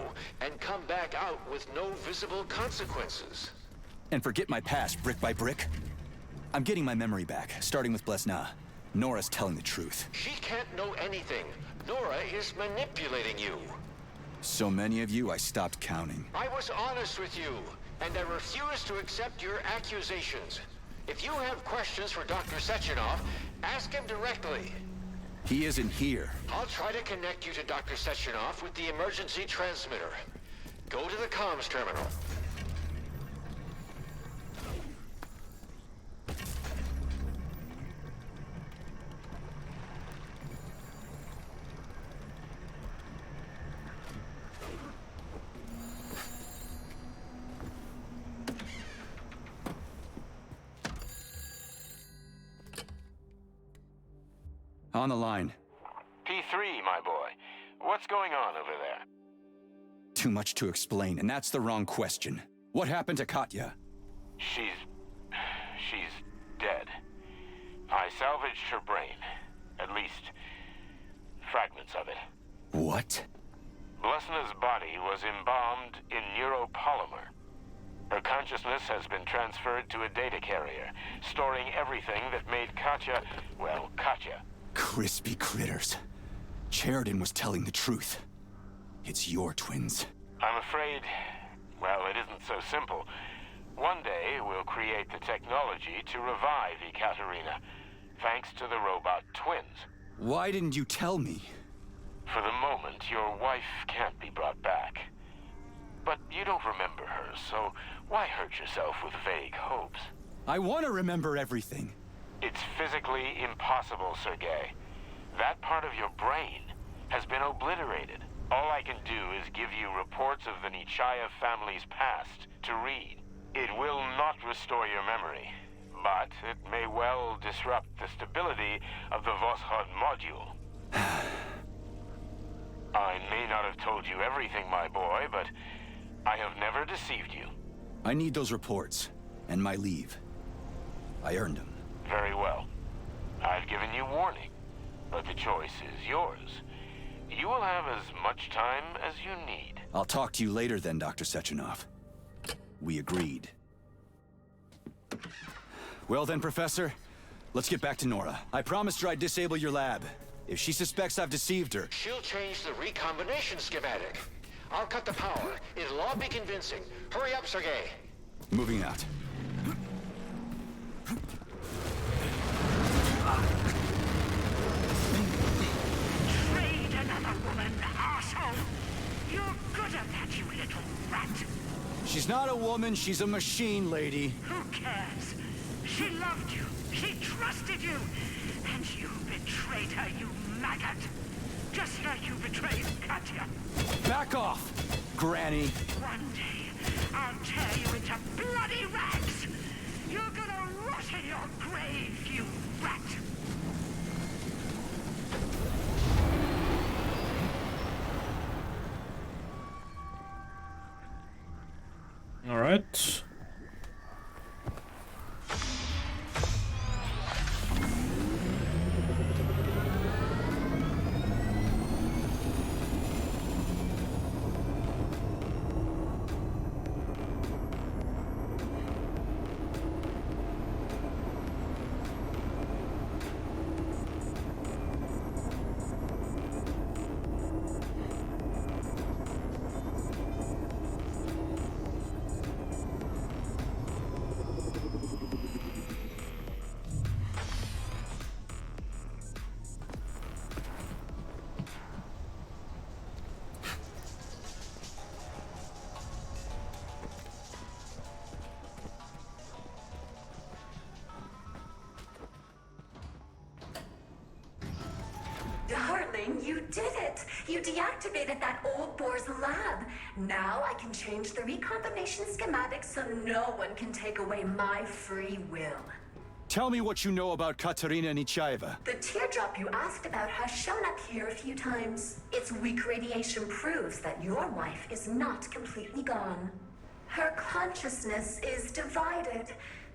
F: and come come back out with no visible consequences.
B: And forget my past brick by brick? I'm getting my memory back, starting with Blesna. Nora's telling the truth.
F: She can't know anything. Nora is manipulating you.
B: So many of you, I stopped counting.
F: I was honest with you, and I refuse to accept your accusations. If you have questions for Dr. Sechenov, ask him directly.
B: He isn't here.
F: I'll try to connect you to Dr. Sechenov with the emergency transmitter. Go to the comms terminal.
B: On the line.
F: P3, my boy. What's going on over there?
B: Too much to explain, and that's the wrong question. What happened to Katya?
F: She's dead. I salvaged her brain. At least, fragments of it.
B: What?
F: Blesna's body was embalmed in neuropolymer. Her consciousness has been transferred to a data carrier, storing everything that made Katya, well, Katya.
B: Crispy critters. Sheridan was telling the truth. It's your twins.
F: I'm afraid, well, it isn't so simple. One day, we'll create the technology to revive 𝐒𝐸𝐜𝐬, thanks to the robot twins.
B: Why didn't you tell me?
F: For the moment, your wife can't be brought back. But you don't remember her, so why hurt yourself with vague hopes?
B: I want to remember everything.
F: It's physically impossible, 𝐒𝐸𝐞𝐜. That part of your brain has been obliterated. All I can do is give you reports of the 𝐒𝐸𝐽 family's past to read. It will not restore your memory, but it may well disrupt the stability of the Voshod module. I may not have told you everything, my boy, but I have never deceived you.
B: I need those reports, and my leave. I earned them.
F: Very well. I've given you warning, but the choice is yours. You will have as much time as you need.
B: I'll talk to you later then, Dr. Sechenov. We agreed. Well then, Professor, let's get back to Nora. I promised her I'd disable your lab. If she suspects I've deceived her...
F: She'll change the recombination schematic. I'll cut the power. It'll all be convincing. Hurry up, 𝐒𝐸𝐽.
B: Moving out.
A: Trade another woman, arsehole! You're good at that, you little rat!
B: She's not a woman, she's a machine, lady.
A: Who cares? She loved you, she trusted you, and you betrayed her, you maggot! Just like you betrayed Katya.
B: Back off, Granny.
A: One day, I'll tear you into bloody rags! You're gonna rot in your grave, you rat!
D: All right.
C: Darling, you did it! You deactivated that old boar's lab. Now I can change the recombination schematic so no one can take away my free will.
B: Tell me what you know about Katerina Nechaeva.
C: The teardrop you asked about has shown up here a few times. Its weak radiation proves that your wife is not completely gone. Her consciousness is divided.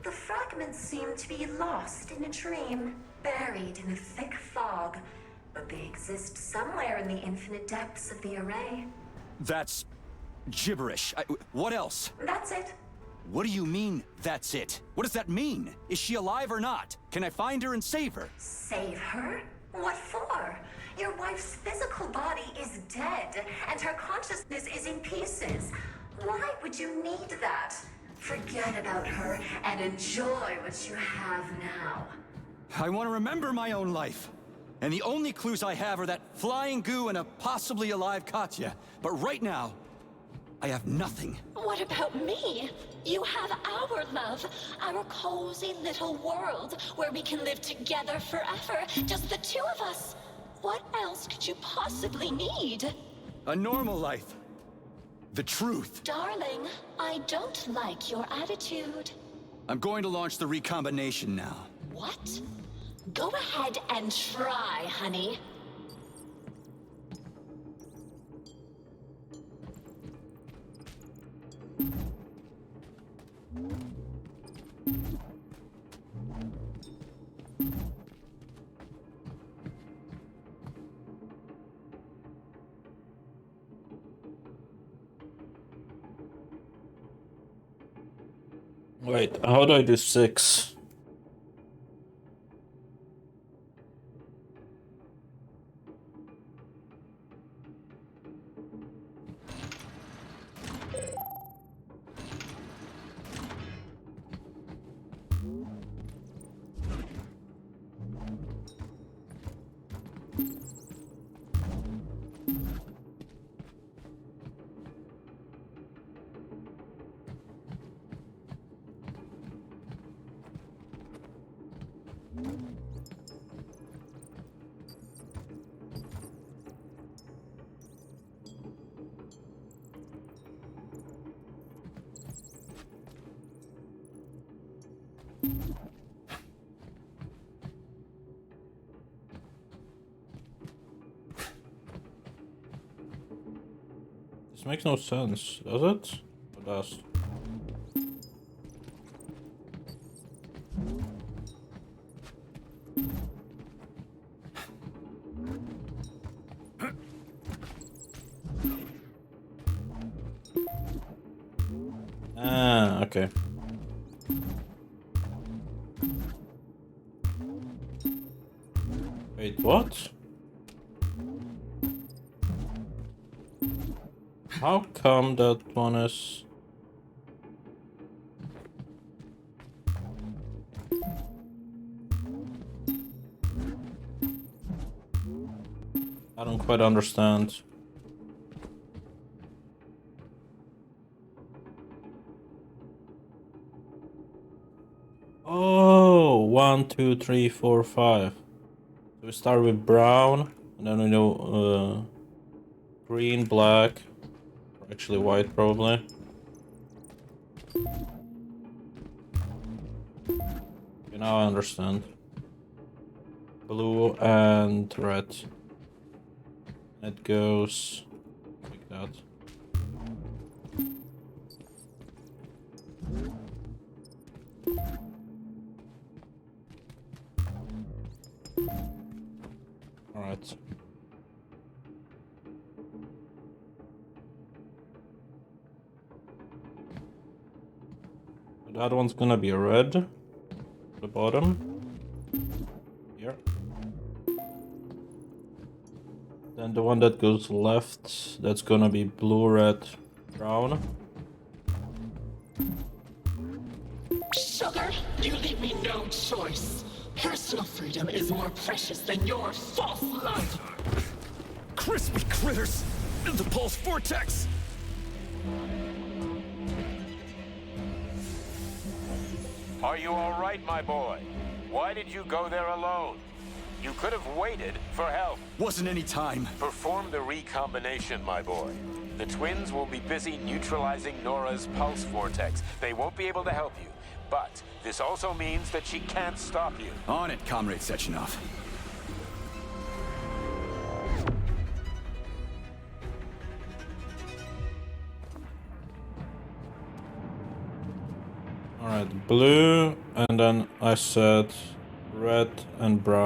C: The fragments seem to be lost in a dream, buried in a thick fog. But they exist somewhere in the infinite depths of the array.
B: That's gibberish. What else?
C: That's it.
B: What do you mean, that's it? What does that mean? Is she alive or not? Can I find her and save her?
C: Save her? What for? Your wife's physical body is dead, and her consciousness is in pieces. Why would you need that? Forget about her and enjoy what you have now.
B: I want to remember my own life. And the only clues I have are that flying goo and a possibly alive 𝐒𝐤𝐞𝐬. But right now, I have nothing.
C: What about me? You have our love, our cozy little world where we can live together forever, just the two of us. What else could you possibly need?
B: A normal life. The truth.
C: Darling, I don't like your attitude.
B: I'm going to launch the recombination now.
C: What? Go ahead and try, honey.
D: Wait, how do I do 6? This makes no sense, does it? It does. Ah, okay. Wait, what? How come that one is... I don't quite understand. Oh, 1, 2, 3, 4, 5. So we start with brown, and then we know green, black, or actually white probably. Okay, now I understand. Blue and red. It goes like that. Alright. That one's gonna be red. At the bottom. Here. Then the one that goes left, that's gonna be blue, red, brown.
C: Sugar, you leave me no choice. Personal freedom is more precious than your false love.
B: Crispy critters! The pulse vortex!
F: Are you all right, my boy? Why did you go there alone? You could have waited for help.
B: Wasn't any time.
F: Perform the recombination, my boy. The twins will be busy neutralizing Nora's pulse vortex. They won't be able to help you. But this also means that she can't stop you.
B: On it, Comrade Sechenov.
D: Alright, blue, and then I said red and brown.